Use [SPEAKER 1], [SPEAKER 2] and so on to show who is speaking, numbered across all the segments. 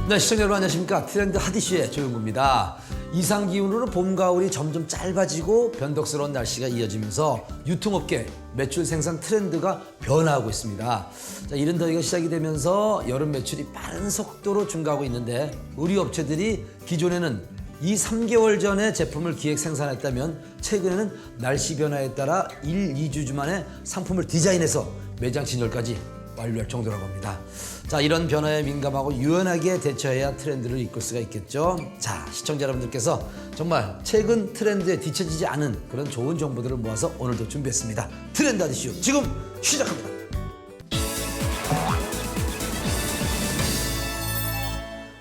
[SPEAKER 1] 네, 시청자 여러분 안녕하십니까. 트렌드 핫이슈의 조용구입니다. 이상기온으로 봄, 가을이 점점 짧아지고 변덕스러운 날씨가 이어지면서 유통업계 매출 생산 트렌드가 변화하고 있습니다. 자, 이른 더위가 시작이 되면서 여름 매출이 빠른 속도로 증가하고 있는데 우리 업체들이 기존에는 3개월 전에 제품을 기획 생산했다면 최근에는 날씨 변화에 따라 2주 만에 상품을 디자인해서 매장 진열까지 완료할 정도라고 합니다. 자, 이런 변화에 민감하고 유연하게 대처해야 트렌드를 이끌 수가 있겠죠. 자, 시청자 여러분들께서 정말 최근 트렌드에 뒤처지지 않은 그런 좋은 정보들을 모아서 오늘도 준비했습니다. 트렌드 핫이슈 지금 시작합니다.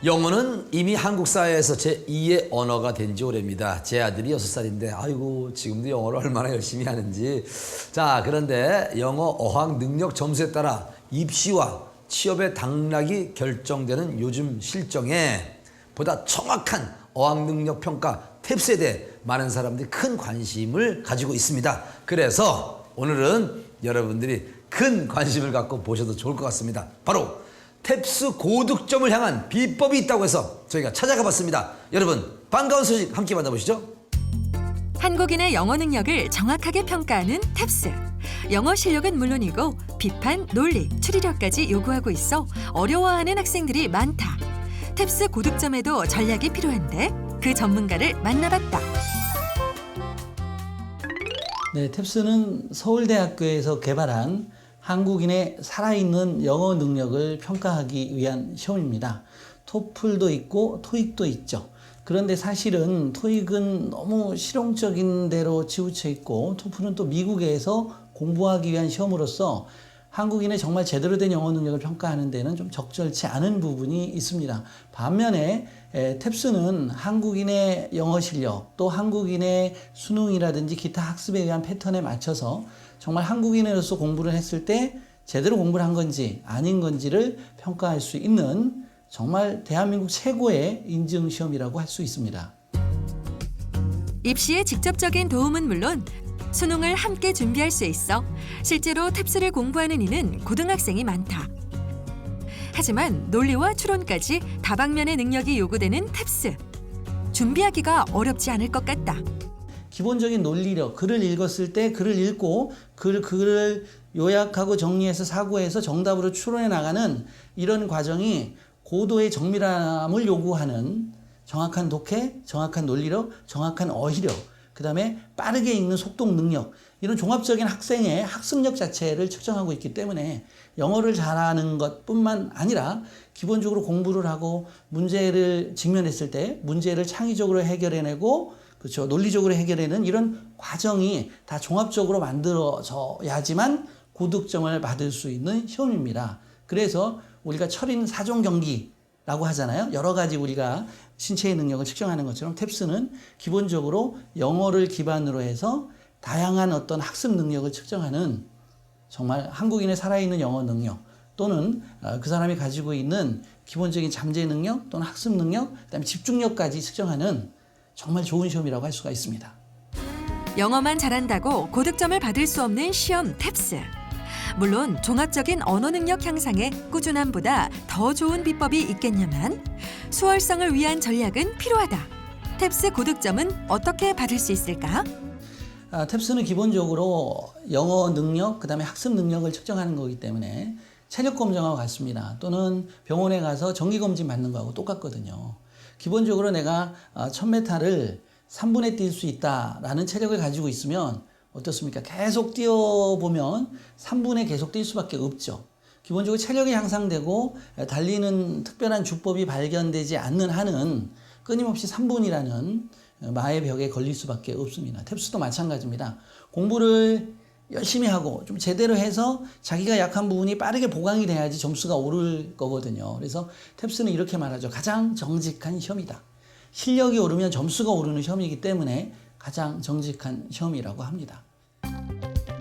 [SPEAKER 1] 영어는 이미 한국 사회에서 제2의 언어가 된 지 오래입니다. 제 아들이 6살인데 아이고 지금도 영어를 얼마나 열심히 하는지. 자, 그런데 영어 어학 능력 점수에 따라 입시와 취업의 당락이 결정되는 요즘 실정에 보다 정확한 어학 능력 평가 탭스에 대해 많은 사람들이 큰 관심을 가지고 있습니다. 그래서 오늘은 여러분들이 큰 관심을 갖고 보셔도 좋을 것 같습니다. 바로 탭스 고득점을 향한 비법이 있다고 해서 저희가 찾아가 봤습니다. 여러분 반가운 소식 함께 만나보시죠.
[SPEAKER 2] 한국인의 영어 능력을 정확하게 평가하는 탭스. 영어 실력은 물론이고 비판, 논리, 추리력까지 요구하고 있어 어려워하는 학생들이 많다. 탭스 고득점에도 전략이 필요한데 그 전문가를 만나봤다.
[SPEAKER 3] 네, 탭스는 서울대학교에서 개발한 한국인의 살아있는 영어 능력을 평가하기 위한 시험입니다. 토플도 있고 토익도 있죠. 그런데 사실은 토익은 너무 실용적인 대로 치우쳐 있고 토플은 또 미국에서 공부하기 위한 시험으로서 한국인의 정말 제대로 된 영어 능력을 평가하는 데는 좀 적절치 않은 부분이 있습니다. 반면에 탭스는 한국인의 영어 실력 또 한국인의 수능이라든지 기타 학습에 의한 패턴에 맞춰서 정말 한국인으로서 공부를 했을 때 제대로 공부를 한 건지 아닌 건지를 평가할 수 있는 정말 대한민국 최고의 인증 시험이라고 할 수 있습니다.
[SPEAKER 2] 입시에 직접적인 도움은 물론 수능을 함께 준비할 수 있어 실제로 탭스를 공부하는 이는 고등학생이 많다. 하지만 논리와 추론까지 다방면의 능력이 요구되는 탭스. 준비하기가 어렵지 않을 것 같다.
[SPEAKER 3] 기본적인 논리력, 글을 읽었을 때 글을 읽고 글을 요약하고 정리해서 사고해서 정답으로 추론해 나가는 이런 과정이 고도의 정밀함을 요구하는 정확한 독해, 정확한 논리력, 정확한 어휘력, 그 다음에 빠르게 읽는 속독 능력, 이런 종합적인 학생의 학습력 자체를 측정하고 있기 때문에 영어를 잘하는 것뿐만 아니라 기본적으로 공부를 하고 문제를 직면했을 때 문제를 창의적으로 해결해내고 그렇죠. 논리적으로 해결해내는 이런 과정이 다 종합적으로 만들어져야지만 고득점을 받을 수 있는 시험입니다. 그래서 우리가 철인 4종 경기라고 하잖아요. 여러 가지 우리가 신체의 능력을 측정하는 것처럼 탭스는 기본적으로 영어를 기반으로 해서 다양한 어떤 학습 능력을 측정하는 정말 한국인의 살아있는 영어 능력 또는 그 사람이 가지고 있는 기본적인 잠재 능력 또는 학습 능력, 그다음에 집중력까지 측정하는 정말 좋은 시험이라고 할 수가 있습니다.
[SPEAKER 2] 영어만 잘한다고 고득점을 받을 수 없는 시험 탭스. 물론 종합적인 언어 능력 향상에 꾸준함보다 더 좋은 비법이 있겠냐만 수월성을 위한 전략은 필요하다. 탭스 고득점은 어떻게 받을 수 있을까?
[SPEAKER 3] 탭스는 기본적으로 영어 능력, 그다음에 학습 능력을 측정하는 거기 때문에 체력 검정하고 같습니다. 또는 병원에 가서 정기 검진 받는 거하고 똑같거든요. 기본적으로 내가 1000m를 3분에 뛸 수 있다라는 체력을 가지고 있으면 어떻습니까? 계속 뛰어보면 3분에 계속 뛸 수밖에 없죠. 기본적으로 체력이 향상되고 달리는 특별한 주법이 발견되지 않는 한은 끊임없이 3분이라는 마의 벽에 걸릴 수밖에 없습니다. 탭스도 마찬가지입니다. 공부를 열심히 하고 좀 제대로 해서 자기가 약한 부분이 빠르게 보강이 돼야지 점수가 오를 거거든요. 그래서 탭스는 이렇게 말하죠. 가장 정직한 시험이다. 실력이 오르면 점수가 오르는 시험이기 때문에 가장 정직한 시험이라고 합니다.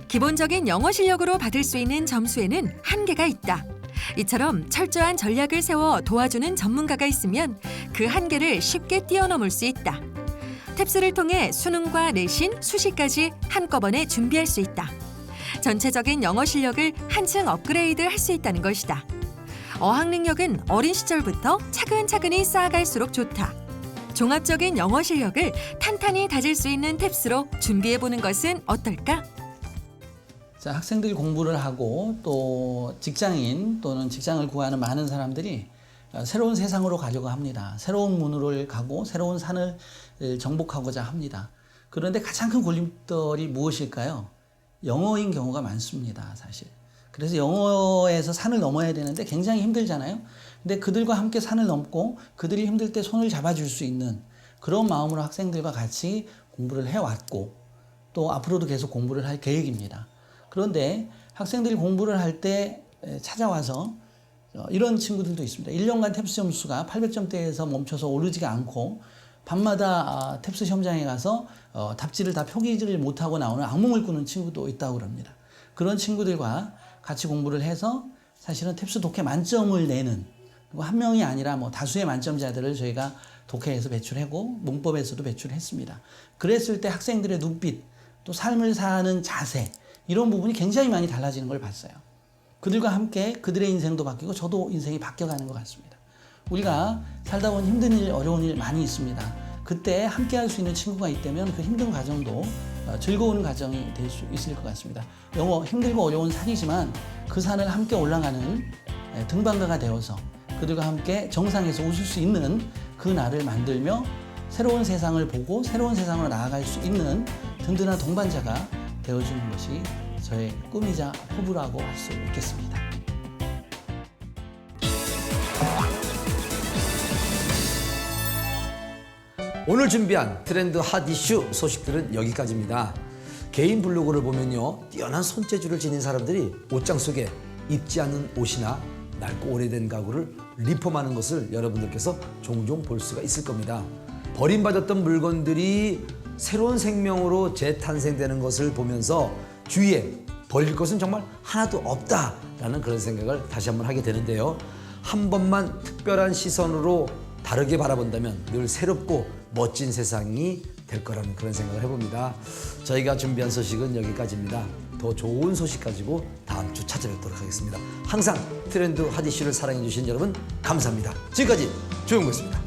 [SPEAKER 2] 기본적인 영어 실력으로 받을 수 있는 점수에는 한계가 있다. 이처럼 철저한 전략을 세워 도와주는 전문가가 있으면 그 한계를 쉽게 뛰어넘을 수 있다. 탭스를 통해 수능과 내신, 수시까지 한꺼번에 준비할 수 있다. 전체적인 영어 실력을 한층 업그레이드 할 수 있다는 것이다. 어학 능력은 어린 시절부터 차근차근히 쌓아갈수록 좋다. 종합적인 영어 실력을 탄탄히 다질 수 있는 탭스로 준비해보는 것은 어떨까?
[SPEAKER 3] 자, 학생들이 공부를 하고 또 직장인 또는 직장을 구하는 많은 사람들이 새로운 세상으로 가려고 합니다. 새로운 문으로 가고 새로운 산을 정복하고자 합니다. 그런데 가장 큰 걸림돌이 무엇일까요? 영어인 경우가 많습니다, 사실. 그래서 영어에서 산을 넘어야 되는데 굉장히 힘들잖아요. 근데 그들과 함께 산을 넘고 그들이 힘들 때 손을 잡아줄 수 있는 그런 마음으로 학생들과 같이 공부를 해왔고 또 앞으로도 계속 공부를 할 계획입니다. 그런데 학생들이 공부를 할 때 찾아와서 이런 친구들도 있습니다. 1년간 탭스 점수가 800점대에서 멈춰서 오르지가 않고 밤마다 탭스 시험장에 가서 답지를 다 표기를 못하고 나오는 악몽을 꾸는 친구도 있다고 합니다. 그런 친구들과 같이 공부를 해서 사실은 탭스 독해 만점을 내는, 그리고 한 명이 아니라 뭐 다수의 만점자들을 저희가 독해에서 배출하고 문법에서도 배출했습니다. 그랬을 때 학생들의 눈빛, 또 삶을 사는 자세, 이런 부분이 굉장히 많이 달라지는 걸 봤어요. 그들과 함께 그들의 인생도 바뀌고 저도 인생이 바뀌어가는 것 같습니다. 우리가 살다 보면 힘든 일, 어려운 일 많이 있습니다. 그때 함께 할 수 있는 친구가 있다면 그 힘든 과정도 즐거운 과정이 될 수 있을 것 같습니다. 영어 힘들고 어려운 산이지만 그 산을 함께 올라가는 등반가가 되어서 그들과 함께 정상에서 웃을 수 있는 그 날을 만들며 새로운 세상을 보고 새로운 세상으로 나아갈 수 있는 든든한 동반자가 되어주는 것이 저의 꿈이자 포부라고 할 수 있겠습니다.
[SPEAKER 1] 오늘 준비한 트렌드 핫 이슈 소식들은 여기까지입니다. 개인 블로그를 보면요, 뛰어난 손재주를 지닌 사람들이 옷장 속에 입지 않는 옷이나 낡고 오래된 가구를 리폼하는 것을 여러분들께서 종종 볼 수가 있을 겁니다. 버림받았던 물건들이 새로운 생명으로 재탄생되는 것을 보면서 주위에 버릴 것은 정말 하나도 없다라는 그런 생각을 다시 한번 하게 되는데요. 한 번만 특별한 시선으로 다르게 바라본다면 늘 새롭고 멋진 세상이 될 거라는 그런 생각을 해봅니다. 저희가 준비한 소식은 여기까지입니다. 더 좋은 소식 가지고 다음 주 찾아뵙도록 하겠습니다. 항상 트렌드 핫 이슈를 사랑해 주신 여러분 감사합니다. 지금까지 조용구였습니다.